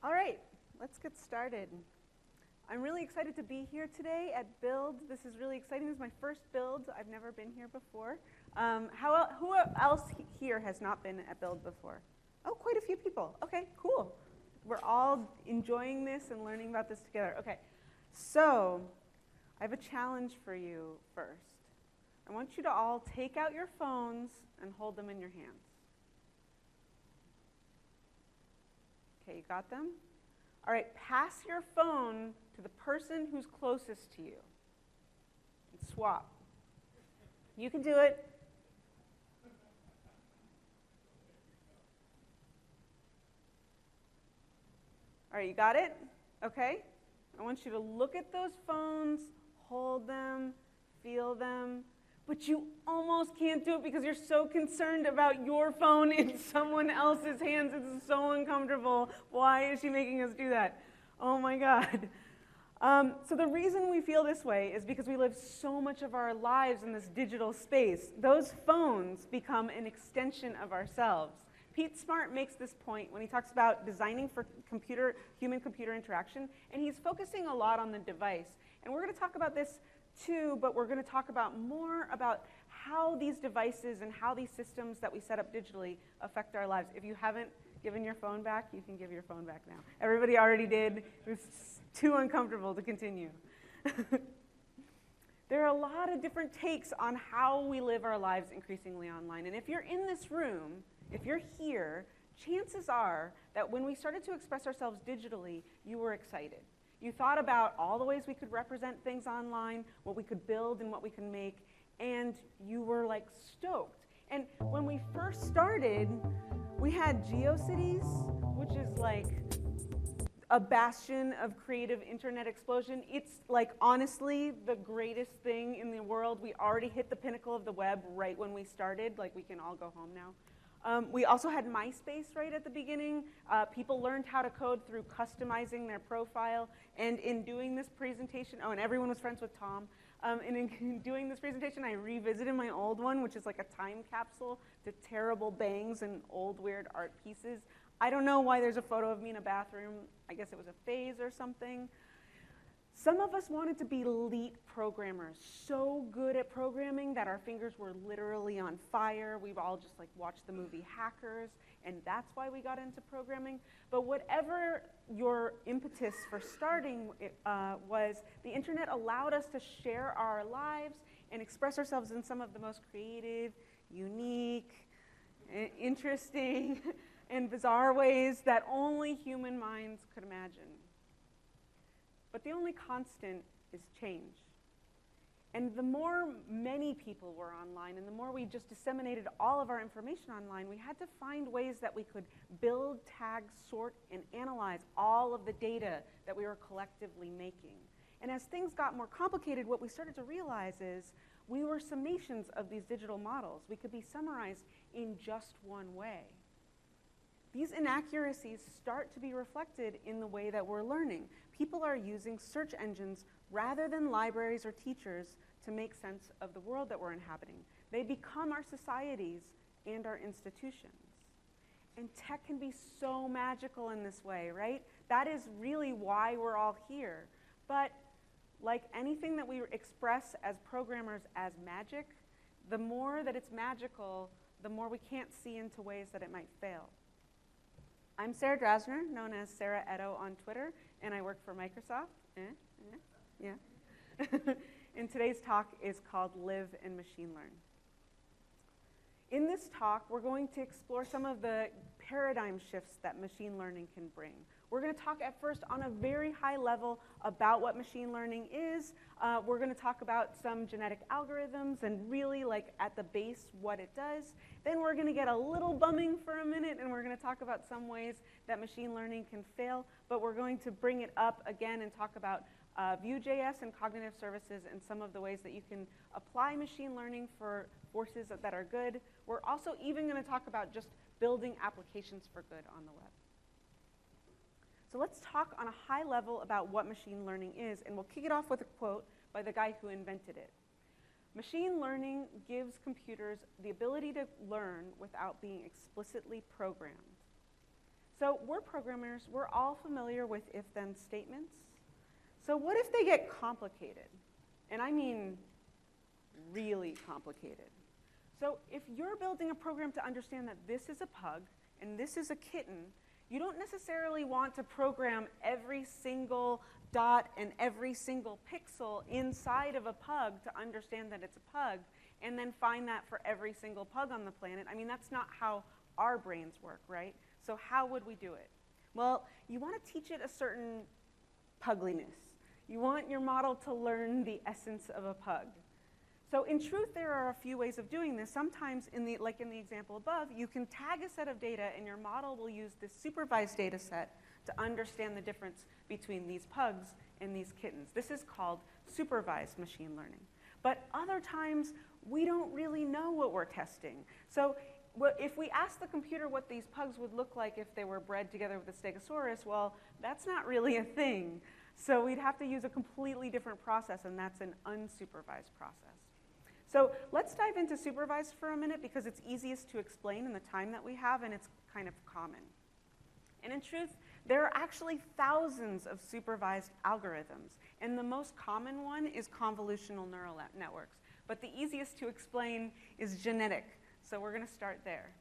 All right, let's get started. I'm really excited to be here today at Build. This is really exciting. This is my first Build. I've never been here before. Who else here has not been at Build before? Oh, quite a few people. Okay, cool. We're all enjoying this and learning about this together. Okay, so I have a challenge for you first. I want you to all take out your phones and hold them in your hands. Okay, you got them? All right, pass your phone to the person who's closest to you. And swap. You can do it. All right, you got it? Okay. I want you to look at those phones, hold them, feel them. But you almost can't do it because you're so concerned about your phone in someone else's hands. It's so uncomfortable. Why is she making us do that? Oh my God. So the reason we feel this way is because we live so much of our lives in this digital space. Those phones become an extension of ourselves. Pete Smart makes this point when he talks about designing for human-computer interaction, and he's focusing a lot on the device. And we're going to talk about this too, but we're going to talk about more about how these devices and how these systems that we set up digitally affect our lives. If you haven't given your phone back, you can give your phone back now. Everybody already did. It's too uncomfortable to continue. There are a lot of different takes on how we live our lives increasingly online. And if you're in this room, if you're here, chances are that when we started to express ourselves digitally, you were excited. You thought about all the ways we could represent things online, what we could build and what we can make, and you were like stoked. And when we first started, we had GeoCities, which is like a bastion of creative internet explosion. It's like honestly the greatest thing in the world. We already hit the pinnacle of the web right when we started, like we can all go home now. We also had MySpace right at the beginning. People learned how to code through customizing their profile. And in doing this presentation, and everyone was friends with Tom. And in doing this presentation, I revisited my old one, which is like a time capsule to terrible bangs and old weird art pieces. I don't know why there's a photo of me in a bathroom. I guess it was a phase or something. Some of us wanted to be elite programmers, so good at programming that our fingers were literally on fire. We've all just like watched the movie Hackers, and that's why we got into programming. But whatever your impetus for starting was, the internet allowed us to share our lives and express ourselves in some of the most creative, unique, interesting, and bizarre ways that only human minds could imagine. But the only constant is change. And the more many people were online and the more we just disseminated all of our information online, we had to find ways that we could build, tag, sort, and analyze all of the data that we were collectively making. And as things got more complicated, what we started to realize is we were summations of these digital models. We could be summarized in just one way. These inaccuracies start to be reflected in the way that we're learning. People are using search engines rather than libraries or teachers to make sense of the world that we're inhabiting. They become our societies and our institutions. And tech can be so magical in this way, right? That is really why we're all here. But like anything that we express as programmers as magic, the more that it's magical, the more we can't see into ways that it might fail. I'm Sarah Drasner, known as Sarah Edo on Twitter, and I work for Microsoft. Yeah. And today's talk is called Live and Machine Learn. In this talk, we're going to explore some of the paradigm shifts that machine learning can bring. We're going to talk at first on a very high level about what machine learning is. We're going to talk about some genetic algorithms and really like at the base what it does. Then we're going to get a little bumming for a minute and we're going to talk about some ways that machine learning can fail. But we're going to bring it up again and talk about Vue.js and cognitive services and some of the ways that you can apply machine learning for forces that are good. We're also even going to talk about just building applications for good on the web. So let's talk on a high level about what machine learning is, and we'll kick it off with a quote by the guy who invented it. Machine learning gives computers the ability to learn without being explicitly programmed. So we're programmers, we're all familiar with if-then statements. So what if they get complicated? And I mean really complicated. So if you're building a program to understand that this is a pug and this is a kitten, you don't necessarily want to program every single dot and every single pixel inside of a pug to understand that it's a pug and then find that for every single pug on the planet. I mean, that's not how our brains work, right? So how would we do it? Well, you want to teach it a certain pugliness. You want your model to learn the essence of a pug. So in truth, there are a few ways of doing this. Sometimes, like in the example above, you can tag a set of data and your model will use this supervised data set to understand the difference between these pugs and these kittens. This is called supervised machine learning. But other times, we don't really know what we're testing. So if we ask the computer what these pugs would look like if they were bred together with a Stegosaurus, well, that's not really a thing. So we'd have to use a completely different process, and that's an unsupervised process. So let's dive into supervised for a minute because it's easiest to explain in the time that we have, and it's kind of common. And in truth, there are actually thousands of supervised algorithms, and the most common one is convolutional neural networks. But the easiest to explain is genetic, so we're going to start there.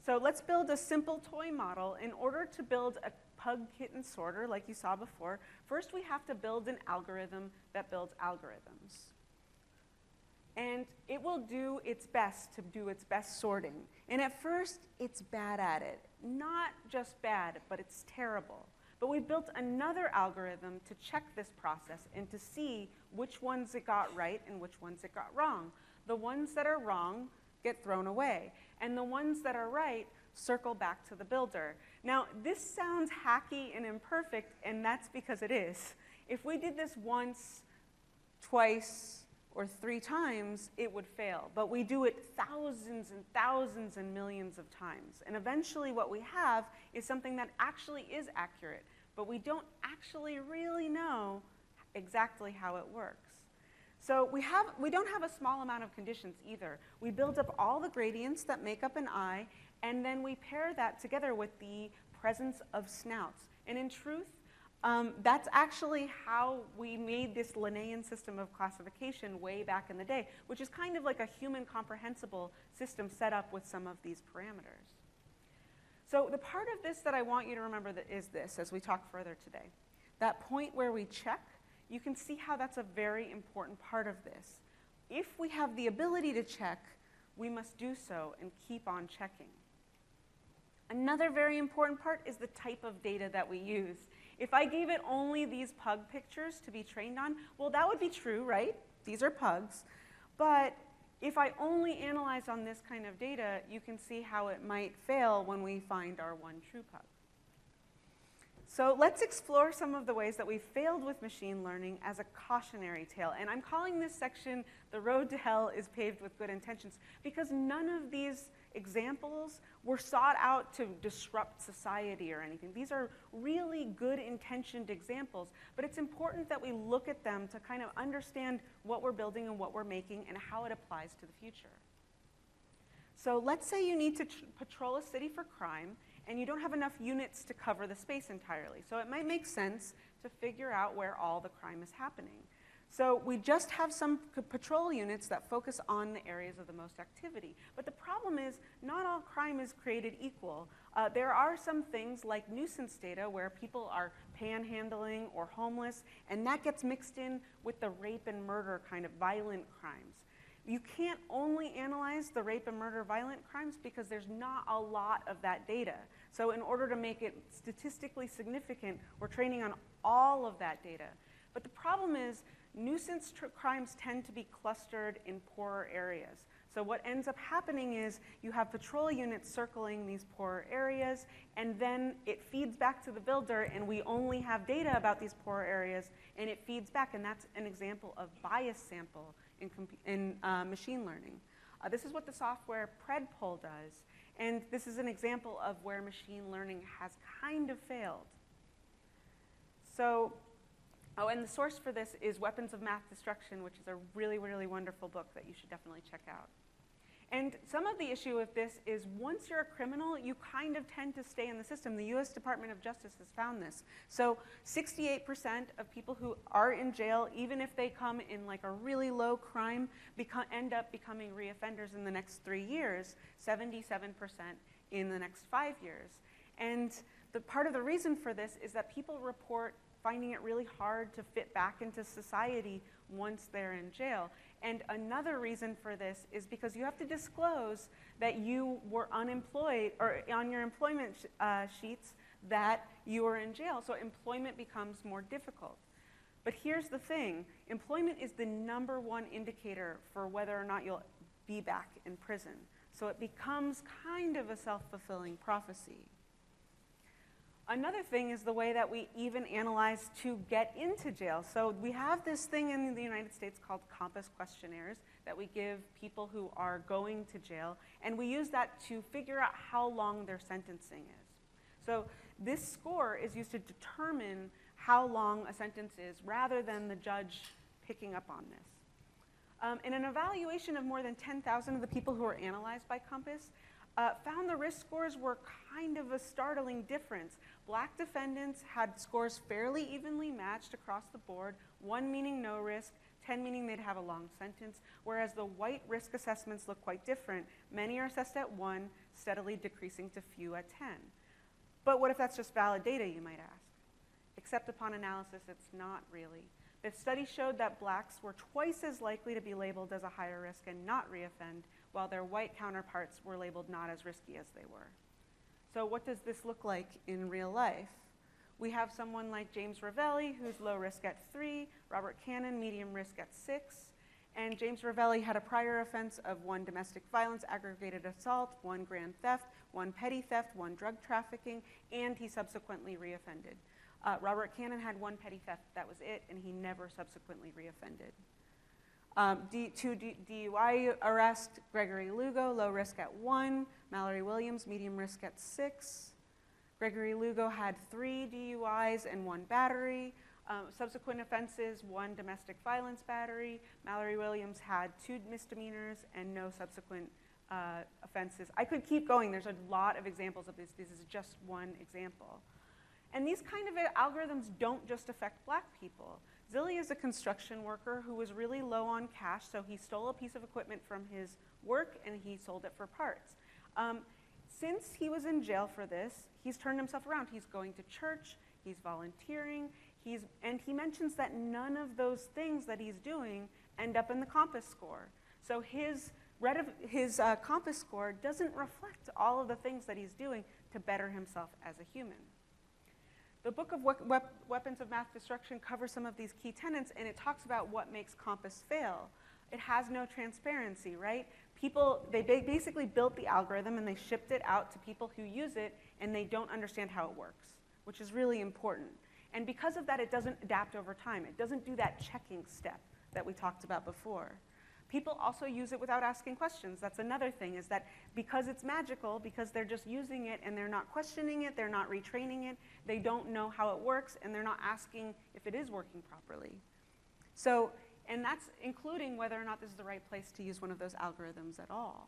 So let's build a simple toy model. In order to build a pug-kitten sorter, like you saw before, first we have to build an algorithm that builds algorithms. And it will do its best to do its best sorting. And at first, it's bad at it. Not just bad, but it's terrible. But we built another algorithm to check this process and to see which ones it got right and which ones it got wrong. The ones that are wrong get thrown away. And the ones that are right circle back to the builder. Now, this sounds hacky and imperfect, and that's because it is. If we did this once, twice, or 3 times, it would fail. But we do it thousands and thousands and millions of times. And eventually what we have is something that actually is accurate, but we don't actually really know exactly how it works. So we don't have a small amount of conditions either. We build up all the gradients that make up an eye, and then we pair that together with the presence of snouts. And in truth, that's actually how we made this Linnaean system of classification way back in the day, which is kind of like a human comprehensible system set up with some of these parameters. So the part of this that I want you to remember is this as we talk further today. That point where we check, you can see how that's a very important part of this. If we have the ability to check, we must do so and keep on checking. Another very important part is the type of data that we use. If I gave it only these pug pictures to be trained on, well, that would be true, right? These are pugs. But if I only analyze on this kind of data, you can see how it might fail when we find our one true pug. So let's explore some of the ways that we've failed with machine learning as a cautionary tale. And I'm calling this section, "The Road to Hell is Paved with Good Intentions," because none of these examples were sought out to disrupt society or anything. These are really good intentioned examples, but it's important that we look at them to kind of understand what we're building and what we're making and how it applies to the future. So let's say you need to patrol a city for crime and you don't have enough units to cover the space entirely. So it might make sense to figure out where all the crime is happening. So we just have some patrol units that focus on the areas of the most activity. But the problem is, not all crime is created equal. There are some things like nuisance data where people are panhandling or homeless, and that gets mixed in with the rape and murder kind of violent crimes. You can't only analyze the rape and murder violent crimes because there's not a lot of that data. So in order to make it statistically significant, we're training on all of that data. But the problem is, nuisance crimes tend to be clustered in poorer areas. So what ends up happening is you have patrol units circling these poorer areas, and then it feeds back to the builder, and we only have data about these poorer areas, and it feeds back, and that's an example of bias sample in machine learning. This is what the software Predpol does, and this is an example of where machine learning has kind of failed. So, and the source for this is Weapons of Math Destruction, which is a really, really wonderful book that you should definitely check out. And some of the issue with this is once you're a criminal, you kind of tend to stay in the system. The US Department of Justice has found this. So 68% of people who are in jail, even if they come in like a really low crime, end up becoming reoffenders in the next 3 years, 77% in the next 5 years. And part of the reason for this is that people report finding it really hard to fit back into society once they're in jail. And another reason for this is because you have to disclose that you were unemployed, or on your employment sheets that you were in jail. So employment becomes more difficult. But here's the thing, employment is the #1 indicator for whether or not you'll be back in prison. So it becomes kind of a self-fulfilling prophecy. Another thing is the way that we even analyze to get into jail. So we have this thing in the United States called COMPAS questionnaires that we give people who are going to jail, and we use that to figure out how long their sentencing is. So this score is used to determine how long a sentence is rather than the judge picking up on this. In an evaluation of more than 10,000 of the people who were analyzed by COMPAS, found the risk scores were kind of a startling difference. Black defendants had scores fairly evenly matched across the board, 1 meaning no risk, 10 meaning they'd have a long sentence, whereas the white risk assessments look quite different. Many are assessed at 1, steadily decreasing to few at 10. But what if that's just valid data, you might ask? Except upon analysis, it's not really. The study showed that blacks were twice as likely to be labeled as a higher risk and not reoffend, while their white counterparts were labeled not as risky as they were. So what does this look like in real life? We have someone like James Ravelli, who's low risk at 3, Robert Cannon, medium risk at 6, and James Ravelli had a prior offense of 1 domestic violence, aggravated assault, 1 grand theft, 1 petty theft, 1 drug trafficking, and he subsequently reoffended. Robert Cannon had 1 petty theft, that was it, and he never subsequently reoffended. 2 DUI arrest, Gregory Lugo, low risk at 1, Mallory Williams, medium risk at 6. Gregory Lugo had 3 DUIs and 1 battery. Subsequent offenses, 1 domestic violence battery. Mallory Williams had 2 misdemeanors and no subsequent offenses. I could keep going, there's a lot of examples of this. This is just one example. And these kind of algorithms don't just affect black people. Zilli is a construction worker who was really low on cash, so he stole a piece of equipment from his work and he sold it for parts. Since he was in jail for this, he's turned himself around. He's going to church, he's volunteering, and he mentions that none of those things that he's doing end up in the COMPAS score. So his COMPAS score doesn't reflect all of the things that he's doing to better himself as a human. The book of Weapons of Mass Destruction covers some of these key tenets, and it talks about what makes COMPAS fail. It has no transparency, right? They basically built the algorithm and they shipped it out to people who use it, and they don't understand how it works, which is really important. And because of that, it doesn't adapt over time. It doesn't do that checking step that we talked about before. People also use it without asking questions. That's another thing, is that because it's magical, because they're just using it and they're not questioning it, they're not retraining it, they don't know how it works, and they're not asking if it is working properly. So, and that's including whether or not this is the right place to use one of those algorithms at all.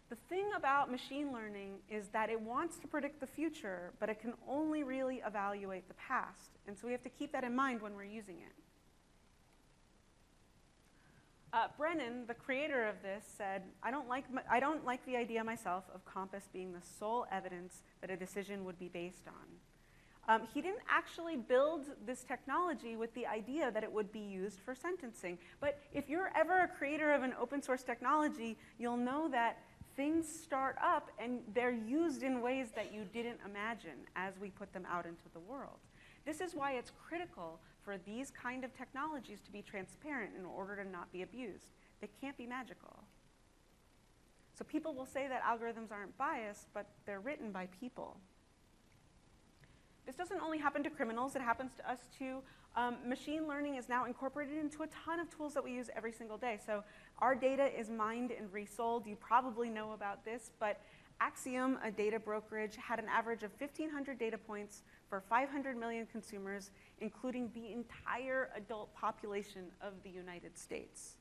The thing about machine learning is that it wants to predict the future, but it can only really evaluate the past. And so we have to keep that in mind when we're using it. Brennan, the creator of this, said, I don't like the idea myself of COMPAS being the sole evidence that a decision would be based on. He didn't actually build this technology with the idea that it would be used for sentencing. But if you're ever a creator of an open source technology, you'll know that things start up and they're used in ways that you didn't imagine as we put them out into the world. This is why it's critical for these kind of technologies to be transparent in order to not be abused. They can't be magical. So people will say that algorithms aren't biased, but they're written by people. This doesn't only happen to criminals, it happens to us too. Machine learning is now incorporated into a ton of tools that we use every single day. So our data is mined and resold. You probably know about this, but Axiom, a data brokerage, had an average of 1,500 data points for 500 million consumers, including the entire adult population of the United States.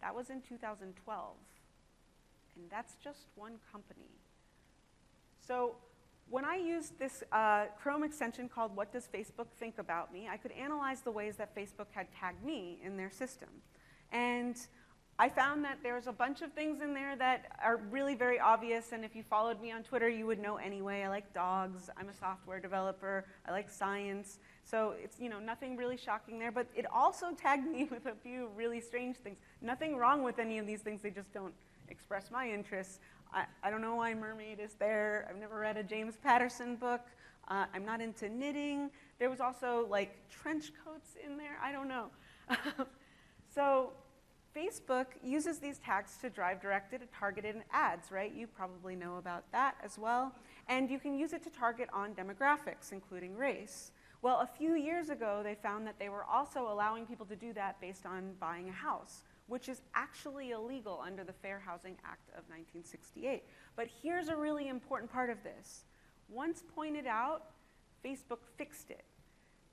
That was in 2012. and that's just one company. So when I used this Chrome extension called What Does Facebook Think About Me, I could analyze the ways that Facebook had tagged me in their system. And I found that there's a bunch of things in there that are really very obvious, and if you followed me on Twitter, you would know anyway. I like dogs, I'm a software developer, I like science, so it's nothing really shocking there, but it also tagged me with a few really strange things. Nothing wrong with any of these things, they just don't express my interests. I don't know why mermaid is there. I've never read a James Patterson book. I'm not into knitting. There was also like trench coats in there, I don't know. So Facebook uses these tags to drive directed and targeted ads, right? You probably know about that as well. And you can use it to target on demographics, including race. Well, a few years ago, they found that they were also allowing people to do that based on buying a house, which is actually illegal under the Fair Housing Act of 1968. But here's a really important part of this. Once pointed out, Facebook fixed it.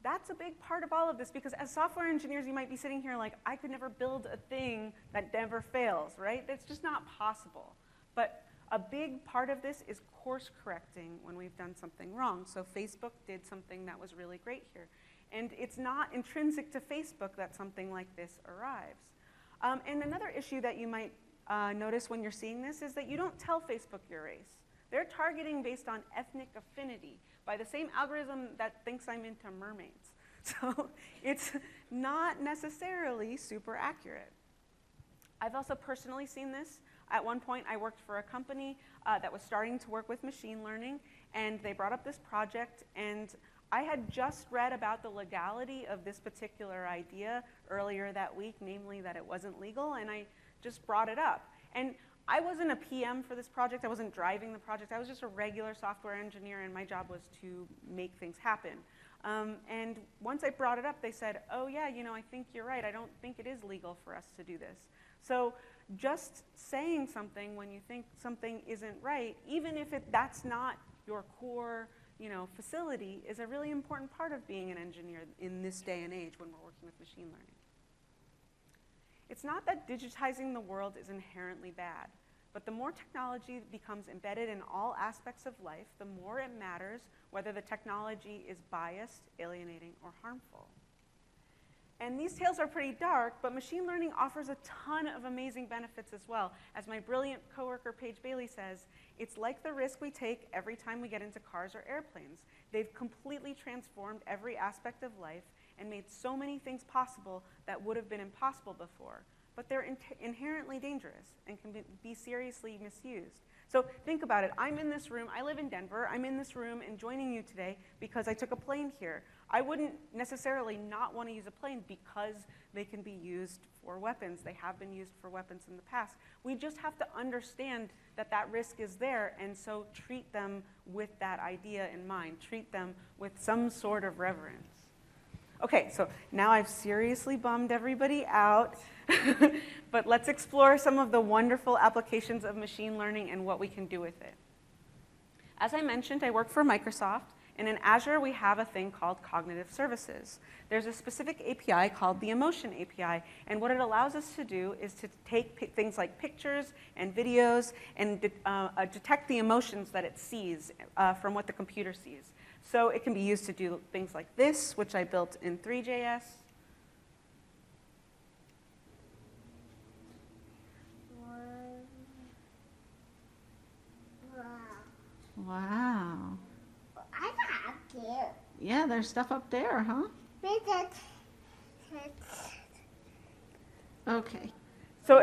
That's a big part of all of this, because as software engineers, you might be sitting here like, I could never build a thing that never fails, right? That's just not possible. But a big part of this is course correcting when we've done something wrong. So Facebook did something that was really great here. And it's not intrinsic to Facebook that something like this arrives. And another issue that you might notice when you're seeing this is that you don't tell Facebook your race. They're targeting based on ethnic affinity by the same algorithm that thinks I'm into mermaids. So it's not necessarily super accurate. I've also personally seen this. At one point, I worked for a company that was starting to work with machine learning, and they brought up this project, and I had just read about the legality of this particular idea earlier that week, namely that it wasn't legal, and I just brought it up. And I wasn't a PM for this project. I wasn't driving the project. I was just a regular software engineer, and my job was to make things happen. And once I brought it up, they said, oh yeah, I think you're right. I don't think it is legal for us to do this. So just saying something when you think something isn't right, even if that's not your core facility, is a really important part of being an engineer in this day and age when we're working with machine learning. It's not that digitizing the world is inherently bad, but the more technology becomes embedded in all aspects of life, the more it matters whether the technology is biased, alienating, or harmful. And these tales are pretty dark, but machine learning offers a ton of amazing benefits as well. As my brilliant coworker Paige Bailey says, it's like the risk we take every time we get into cars or airplanes. They've completely transformed every aspect of life and made so many things possible that would have been impossible before. But they're inherently dangerous and can be seriously misused. So think about it. I'm in this room. I live in Denver. I'm in this room and joining you today because I took a plane here. I wouldn't necessarily not want to use a plane because they can be used for weapons. They have been used for weapons in the past. We just have to understand that that risk is there, and so treat them with that idea in mind. Treat them with some sort of reverence. Okay, so now I've seriously bummed everybody out, but let's explore some of the wonderful applications of machine learning and what we can do with it. As I mentioned, I work for Microsoft, and in Azure we have a thing called cognitive services. There's a specific API called the Emotion API, and what it allows us to do is to take things like pictures and videos and detect the emotions that it sees from what the computer sees. So it can be used to do things like this, which I built in Three.js. Wow. I got up there. Yeah, there's stuff up there, huh? Okay. So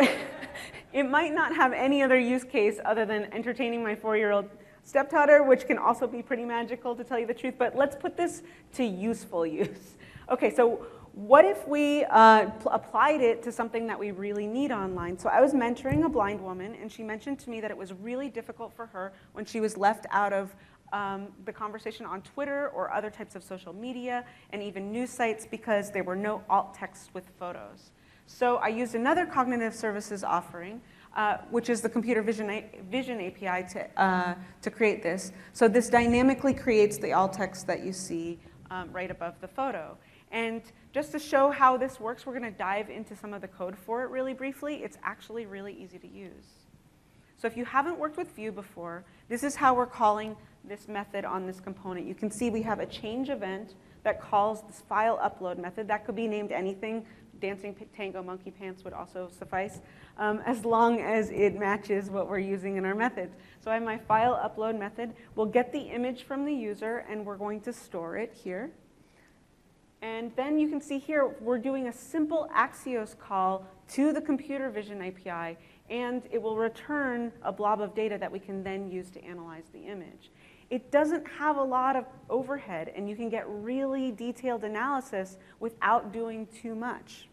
it might not have any other use case other than entertaining my 4-year-old stepdaughter, which can also be pretty magical, to tell you the truth, but let's put this to useful use. Okay, so what if we applied it to something that we really need online? So I was mentoring a blind woman, and she mentioned to me that it was really difficult for her when she was left out of the conversation on Twitter or other types of social media and even news sites because there were no alt text with photos. So I used another cognitive services offering, which is the computer vision API to create this. So this dynamically creates the alt text that you see right above the photo. And just to show how this works, we're going to dive into some of the code for it really briefly. It's actually really easy to use. So if you haven't worked with Vue before, this is how we're calling this method on this component. You can see we have a change event that calls this file upload method. That could be named anything. Dancing Tango Monkey Pants would also suffice, as long as it matches what we're using in our methods. So I have my file upload method. We'll get the image from the user, and we're going to store it here. And then you can see here, we're doing a simple Axios call to the computer vision API, and it will return a blob of data that we can then use to analyze the image. It doesn't have a lot of overhead, and you can get really detailed analysis without doing too much.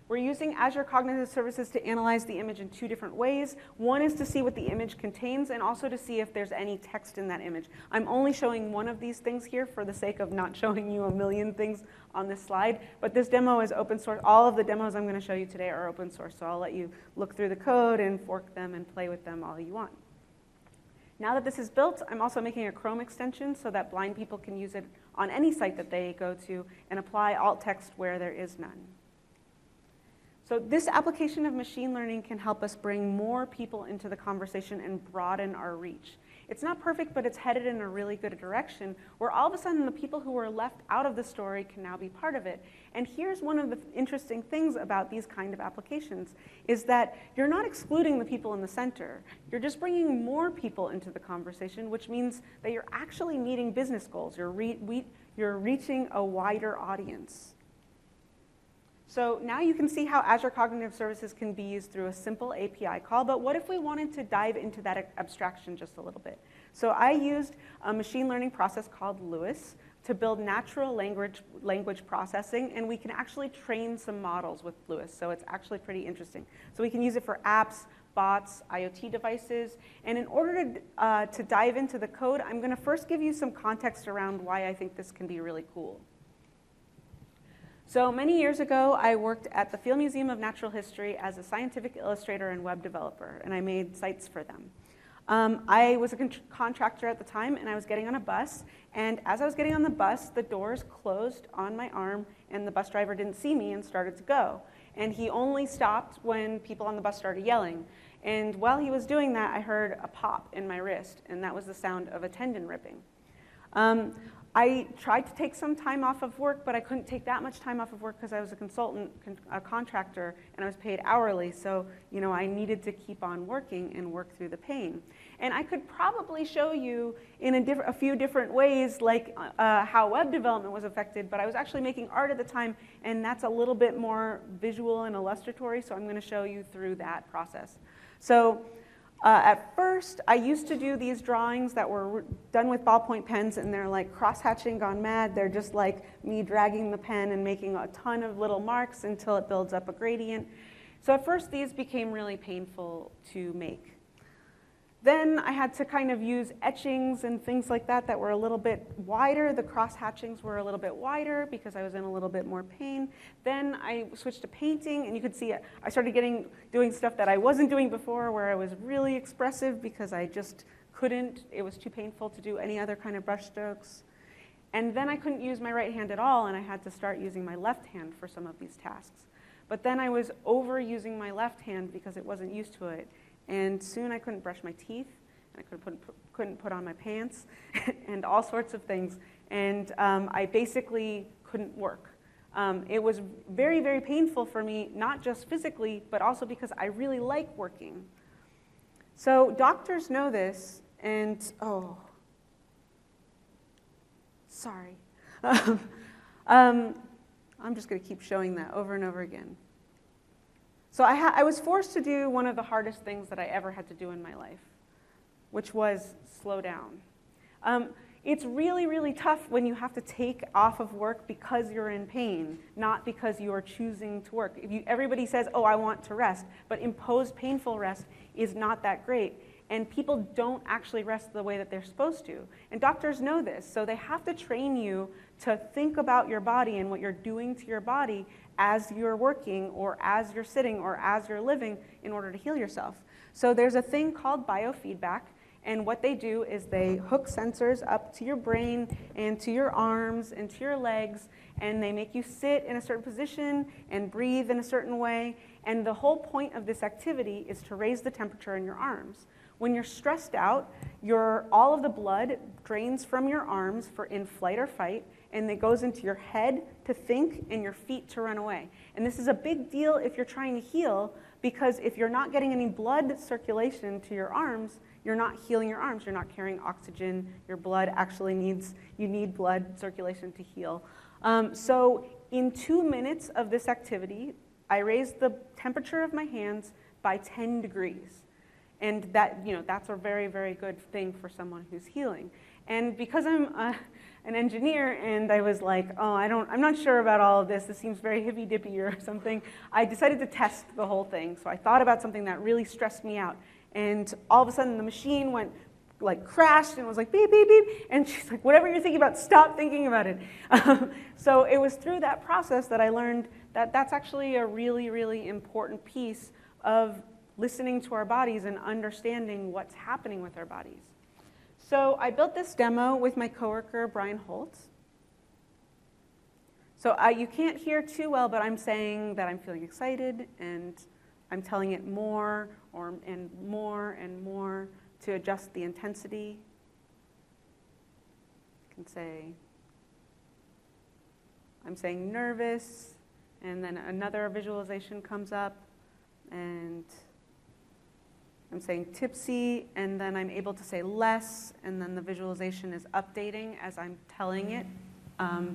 We're using Azure Cognitive Services to analyze the image in two different ways. One is to see what the image contains, and also to see if there's any text in that image. I'm only showing one of these things here for the sake of not showing you a million things on this slide, but this demo is open source. All of the demos I'm going to show you today are open source, so I'll let you look through the code and fork them and play with them all you want. Now that this is built, I'm also making a Chrome extension so that blind people can use it on any site that they go to and apply alt text where there is none. So this application of machine learning can help us bring more people into the conversation and broaden our reach. It's not perfect, but it's headed in a really good direction, where all of a sudden the people who were left out of the story can now be part of it. And here's one of the interesting things about these kind of applications, is that you're not excluding the people in the center. You're just bringing more people into the conversation, which means that you're actually meeting business goals. You're reaching a wider audience. So now you can see how Azure Cognitive Services can be used through a simple API call, but what if we wanted to dive into that abstraction just a little bit? So I used a machine learning process called LUIS to build natural language processing, and we can actually train some models with LUIS, so it's actually pretty interesting. So we can use it for apps, bots, IoT devices, and in order to dive into the code, I'm going to first give you some context around why I think this can be really cool. So many years ago, I worked at the Field Museum of Natural History as a scientific illustrator and web developer, and I made sites for them. I was a contractor at the time, and I was getting on a bus, and as I was getting on the bus, the doors closed on my arm, and the bus driver didn't see me and started to go. And he only stopped when people on the bus started yelling. And while he was doing that, I heard a pop in my wrist, and that was the sound of a tendon ripping. I tried to take some time off of work, but I couldn't take that much time off of work because I was a consultant, a contractor, and I was paid hourly. So, I needed to keep on working and work through the pain. And I could probably show you in a few different ways, like how web development was affected, but I was actually making art at the time, and that's a little bit more visual and illustratory, so I'm going to show you through that process. So, at first, I used to do these drawings that were done with ballpoint pens, and they're like cross-hatching gone mad. They're just like me dragging the pen and making a ton of little marks until it builds up a gradient. So at first, these became really painful to make. Then I had to kind of use etchings and things like that that were a little bit wider. The cross-hatchings were a little bit wider because I was in a little bit more pain. Then I switched to painting, and you could see I started doing stuff that I wasn't doing before, where I was really expressive because I just couldn't. It was too painful to do any other kind of brush strokes. And then I couldn't use my right hand at all, and I had to start using my left hand for some of these tasks. But then I was overusing my left hand because it wasn't used to it. And soon I couldn't brush my teeth, and I couldn't put on my pants, and all sorts of things. And I basically couldn't work. It was very, very painful for me, not just physically, but also because I really like working. So doctors know this, and sorry. I'm just going to keep showing that over and over again. So I was forced to do one of the hardest things that I ever had to do in my life, which was slow down. It's really, really tough when you have to take off of work because you're in pain, not because you are choosing to work. Everybody says, oh, I want to rest, but imposed painful rest is not that great. And people don't actually rest the way that they're supposed to. And doctors know this, so they have to train you to think about your body and what you're doing to your body as you're working, or as you're sitting, or as you're living in order to heal yourself. So there's a thing called biofeedback, And what they do is they hook sensors up to your brain and to your arms and to your legs, and they make you sit in a certain position and breathe in a certain way. And the whole point of this activity is to raise the temperature in your arms. When you're stressed out, all of the blood drains from your arms for in flight or fight, and it goes into your head to think and your feet to run away. And this is a big deal if you're trying to heal, because if you're not getting any blood circulation to your arms, you're not healing your arms. You're not carrying oxygen. Your blood actually you need blood circulation to heal. So in 2 minutes of this activity, I raised the temperature of my hands by 10 degrees. And that's a very, very good thing for someone who's healing. And because I'm an engineer and I was like, oh, I'm not sure about all of this. This seems very hippy-dippy or something. I decided to test the whole thing. So I thought about something that really stressed me out. And all of a sudden the machine went, crashed and was like, beep, beep, beep. And she's like, whatever you're thinking about, stop thinking about it. So it was through that process that I learned that that's actually a really, really important piece of listening to our bodies and understanding what's happening with our bodies. So I built this demo with my coworker, Brian Holtz. So you can't hear too well, but I'm saying that I'm feeling excited, and I'm telling it more and more to adjust the intensity. I can say, I'm saying nervous, and then another visualization comes up, and I'm saying tipsy, and then I'm able to say less, and then the visualization is updating as I'm telling it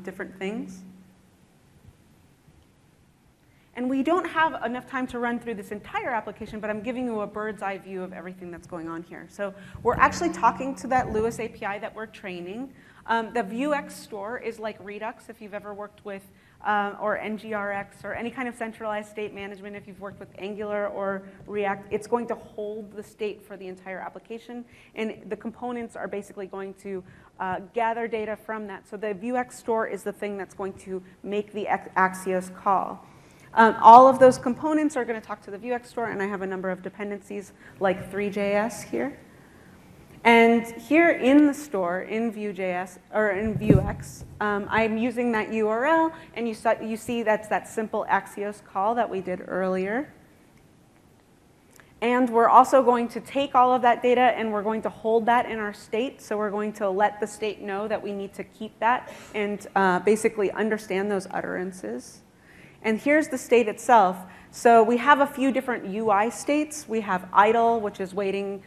different things. And we don't have enough time to run through this entire application, but I'm giving you a bird's eye view of everything that's going on here. So we're actually talking to that LUIS API that we're training. The Vuex store is like Redux, if you've ever worked with, or NGRX, or any kind of centralized state management. If you've worked with Angular or React, it's going to hold the state for the entire application. And the components are basically going to gather data from that. So the Vuex store is the thing that's going to make the Axios call. All of those components are going to talk to the Vuex store, and I have a number of dependencies like Three.js here. And here in the store, in Vue.js, or in Vuex, I'm using that URL, and you see that's that simple Axios call that we did earlier. And we're also going to take all of that data, and we're going to hold that in our state. So we're going to let the state know that we need to keep that and basically understand those utterances. And here's the state itself. So we have a few different UI states. We have idle, which is awaiting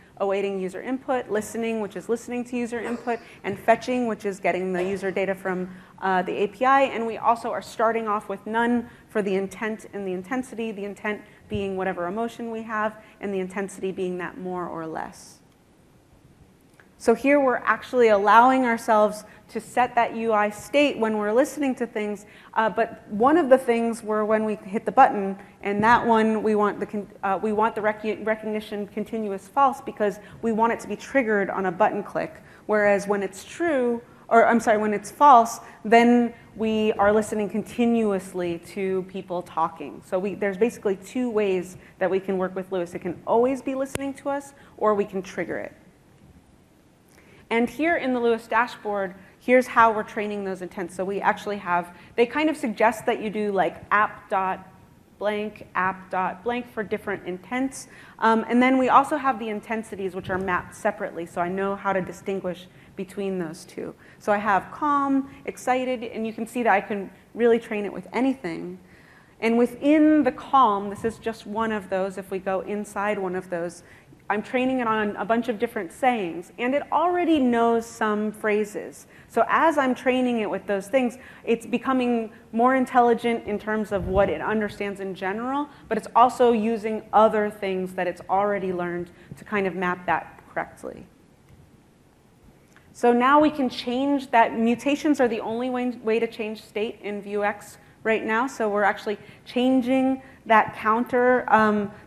user input, listening, which is listening to user input, and fetching, which is getting the user data from the API. And we also are starting off with none for the intent and the intensity, the intent being whatever emotion we have, and the intensity being that more or less. So here we're actually allowing ourselves to set that UI state when we're listening to things, but one of the things were when we hit the button, and that one we want the recognition continuous false because we want it to be triggered on a button click. Whereas when it's true, or I'm sorry, when it's false, then we are listening continuously to people talking. So there's basically two ways that we can work with LUIS. It can always be listening to us, or we can trigger it. And here in the LUIS dashboard, here's how we're training those intents. So we actually have, they kind of suggest that you do like app.blank, app.blank for different intents. And then we also have the intensities, which are mapped separately, so I know how to distinguish between those two. So I have calm, excited, and you can see that I can really train it with anything. And within the calm, this is just one of those. If we go inside one of those, I'm training it on a bunch of different sayings, and it already knows some phrases. So as I'm training it with those things, it's becoming more intelligent in terms of what it understands in general, but it's also using other things that it's already learned to kind of map that correctly. So now we can change that. Mutations are the only way to change state in Vuex right now, so we're actually changing that counter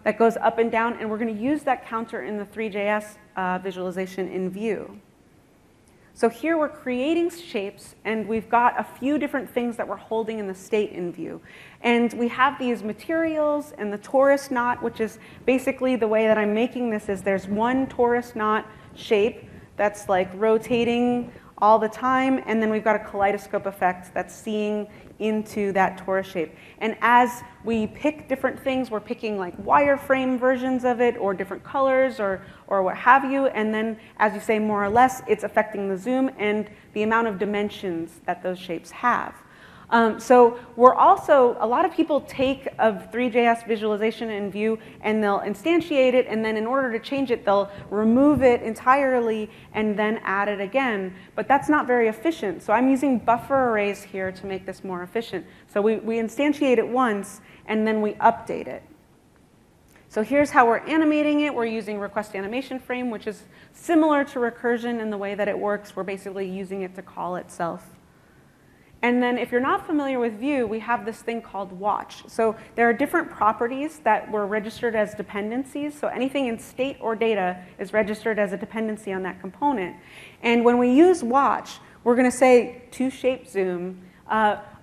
that goes up and down, and we're going to use that counter in the Three.js visualization in Vue. So here we're creating shapes, and we've got a few different things that we're holding in the state in Vue. And we have these materials and the torus knot, which is basically the way that I'm making this is there's one torus knot shape that's like rotating all the time, and then we've got a kaleidoscope effect that's seeing into that torus shape. And as we pick different things, we're picking like wireframe versions of it, or different colors, or what have you, and then as you say more or less, it's affecting the zoom and the amount of dimensions that those shapes have. So we're also, a lot of people take a Three.js visualization in Vue and they'll instantiate it, and then in order to change it, they'll remove it entirely and then add it again. But that's not very efficient. So I'm using buffer arrays here to make this more efficient. So we instantiate it once and then we update it. So here's how we're animating it. We're using request animation frame, which is similar to recursion in the way that it works. We're basically using it to call itself. And then if you're not familiar with Vue, we have this thing called watch. So there are different properties that were registered as dependencies. So anything in state or data is registered as a dependency on that component. And when we use watch, we're going to say to shape zoom,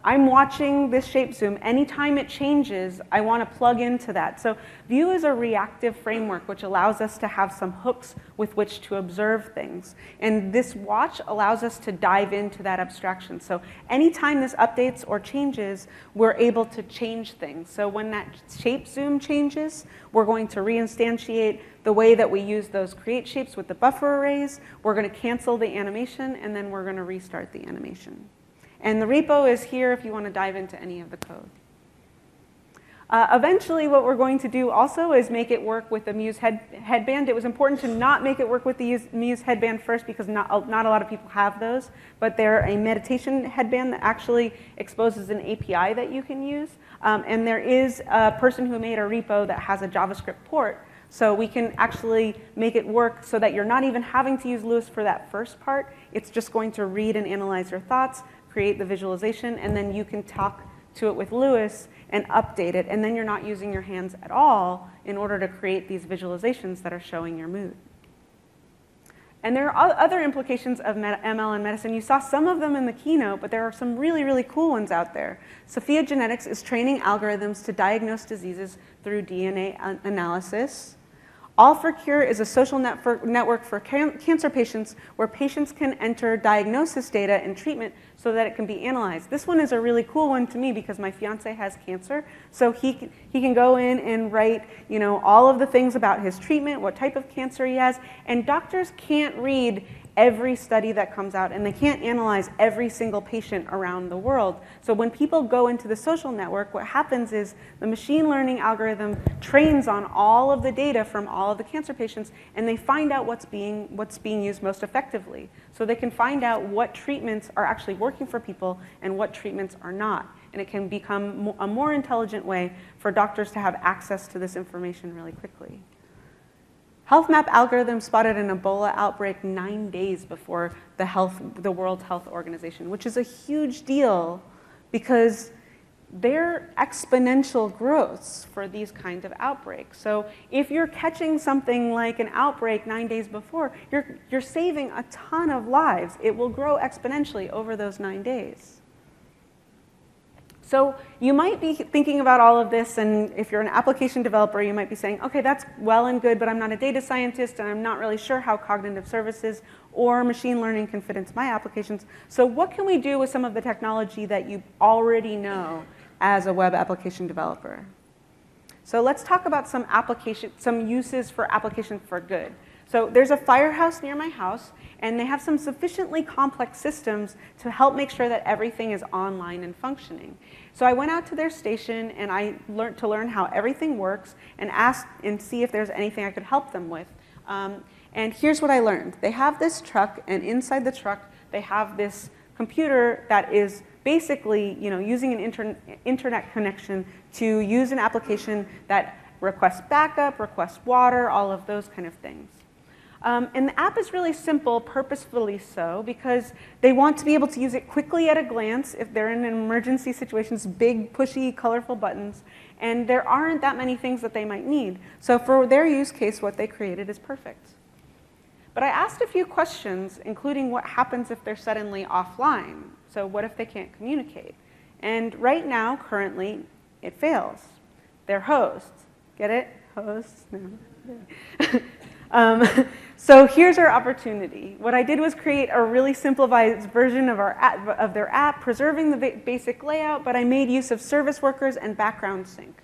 I'm watching this shape zoom. Anytime it changes, I want to plug into that. So Vue is a reactive framework, which allows us to have some hooks with which to observe things. And this watch allows us to dive into that abstraction. So anytime this updates or changes, we're able to change things. So when that shape zoom changes, we're going to reinstantiate the way that we use those create shapes with the buffer arrays. We're going to cancel the animation, and then we're going to restart the animation. And the repo is here if you want to dive into any of the code. Eventually, what we're going to do also is make it work with the Muse headband. It was important to not make it work with the Muse headband first because not a lot of people have those, but they're a meditation headband that actually exposes an API that you can use. And there is a person who made a repo that has a JavaScript port, so we can actually make it work so that you're not even having to use Lewis for that first part. It's just going to read and analyze your thoughts, create the visualization, and then you can talk to it with Lewis and update it, and then you're not using your hands at all in order to create these visualizations that are showing your mood. And there are other implications of ML in medicine. You saw some of them in the keynote, but there are some really, really cool ones out there. Sophia Genetics is training algorithms to diagnose diseases through DNA analysis. All4Cure is a social network for cancer patients where patients can enter diagnosis data and treatment so that it can be analyzed. This one is a really cool one to me because my fiance has cancer, so he can go in and write, you know, all of the things about his treatment, what type of cancer he has, and doctors can't read every study that comes out, and they can't analyze every single patient around the world. So when people go into the social network, what happens is the machine learning algorithm trains on all of the data from all of the cancer patients, and they find out what's being used most effectively. So they can find out what treatments are actually working for people and what treatments are not. And it can become a more intelligent way for doctors to have access to this information really quickly. HealthMap algorithm spotted an Ebola outbreak 9 days before the World Health Organization, which is a huge deal because they're exponential growths for these kinds of outbreaks. So if you're catching something like an outbreak 9 days before, you're saving a ton of lives. It will grow exponentially over those 9 days. So you might be thinking about all of this, and if you're an application developer, you might be saying, okay, that's well and good, but I'm not a data scientist, and I'm not really sure how cognitive services or machine learning can fit into my applications. So what can we do with some of the technology that you already know as a web application developer? So let's talk about some uses for application for good. So there's a firehouse near my house, and they have some sufficiently complex systems to help make sure that everything is online and functioning. So I went out to their station and I learned to learn how everything works and asked and see if there's anything I could help them with. And here's what I learned. They have this truck, and inside the truck they have this computer that is basically, you know, using an internet connection to use an application that requests backup, requests water, all of those kind of things. And the app is really simple, purposefully so, because they want to be able to use it quickly at a glance if they're in emergency situations, big, pushy, colorful buttons, and there aren't that many things that they might need. So for their use case, what they created is perfect. But I asked a few questions, including what happens if they're suddenly offline. So what if they can't communicate? And right now, currently, it fails. They're hosts. Get it? Hosts? No. So here's our opportunity. What I did was create a really simplified version of their app, preserving the basic layout, but I made use of service workers and background sync.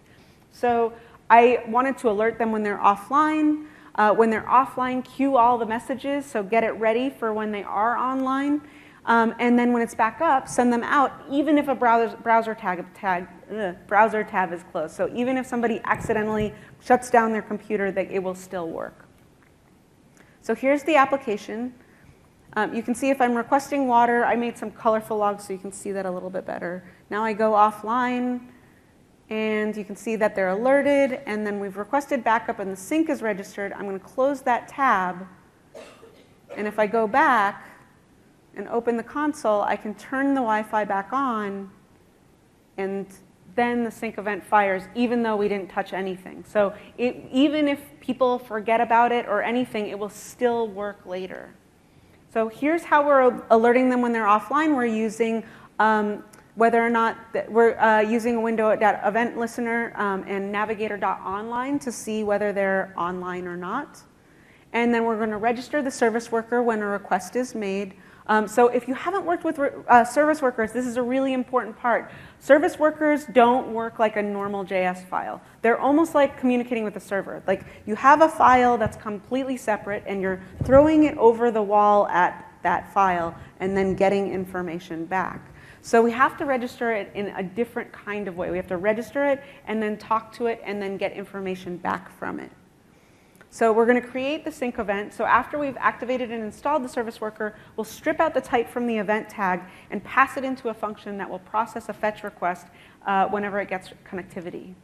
So I wanted to alert them when they're offline. When they're offline, queue all the messages, so get it ready for when they are online. And then when it's back up, send them out, even if a browser tab is closed. So even if somebody accidentally shuts down their computer, it will still work. So here's the application. You can see if I'm requesting water, I made some colorful logs so you can see that a little bit better. Now I go offline, and you can see that they're alerted, and then we've requested backup and the sync is registered. I'm going to close that tab, and if I go back and open the console, I can turn the Wi-Fi back on, and then the sync event fires, even though we didn't touch anything. So even if people forget about it or anything, it will still work later. So here's how we're alerting them when they're offline. We're using whether or not we're using a window event listener and navigator.online to see whether they're online or not. And then we're going to register the service worker when a request is made. So if you haven't worked with service workers, this is a really important part. Service workers don't work like a normal JS file. They're almost like communicating with the server. Like you have a file that's completely separate and you're throwing it over the wall at that file and then getting information back. So we have to register it in a different kind of way. We have to register it and then talk to it and then get information back from it. So we're going to create the sync event. So after we've activated and installed the service worker, we'll strip out the type from the event tag and pass it into a function that will process a fetch request whenever it gets connectivity.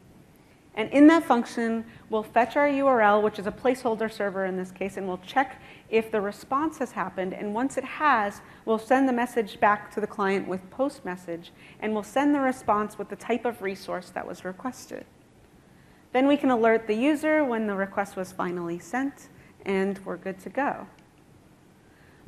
And in that function, we'll fetch our URL, which is a placeholder server in this case, and we'll check if the response has happened. And once it has, we'll send the message back to the client with post message, and we'll send the response with the type of resource that was requested. Then we can alert the user when the request was finally sent, and we're good to go.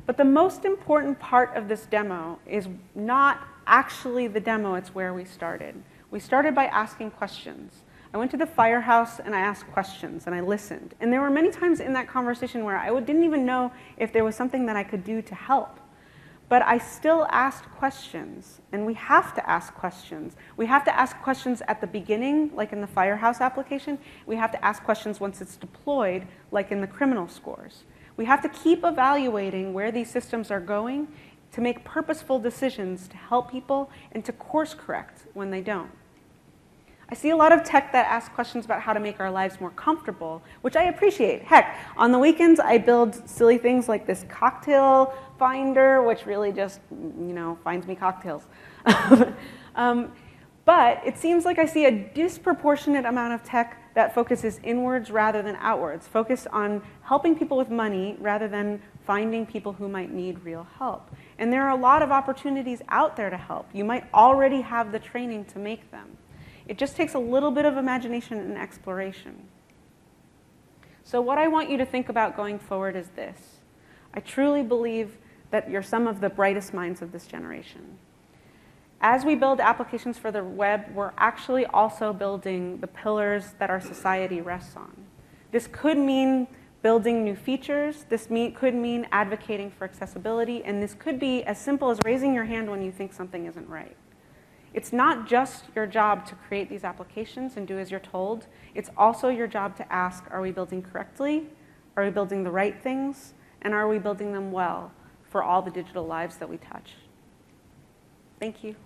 But the most important part of this demo is not actually the demo, it's where we started. We started by asking questions. I went to the firehouse and I asked questions and I listened. And there were many times in that conversation where I didn't even know if there was something that I could do to help. But I still asked questions, and we have to ask questions. We have to ask questions at the beginning, like in the Firehouse application. We have to ask questions once it's deployed, like in the criminal scores. We have to keep evaluating where these systems are going to make purposeful decisions to help people and to course correct when they don't. I see a lot of tech that asks questions about how to make our lives more comfortable, which I appreciate. Heck, on the weekends, I build silly things like this cocktail finder, which really just, finds me cocktails. But it seems like I see a disproportionate amount of tech that focuses inwards rather than outwards, focused on helping people with money rather than finding people who might need real help. And there are a lot of opportunities out there to help. You might already have the training to make them. It just takes a little bit of imagination and exploration. So what I want you to think about going forward is this. I truly believe that you're some of the brightest minds of this generation. As we build applications for the web, we're actually also building the pillars that our society rests on. This could mean building new features. This could mean advocating for accessibility. And this could be as simple as raising your hand when you think something isn't right. It's not just your job to create these applications and do as you're told. It's also your job to ask, are we building correctly? Are we building the right things? And are we building them well for all the digital lives that we touch? Thank you.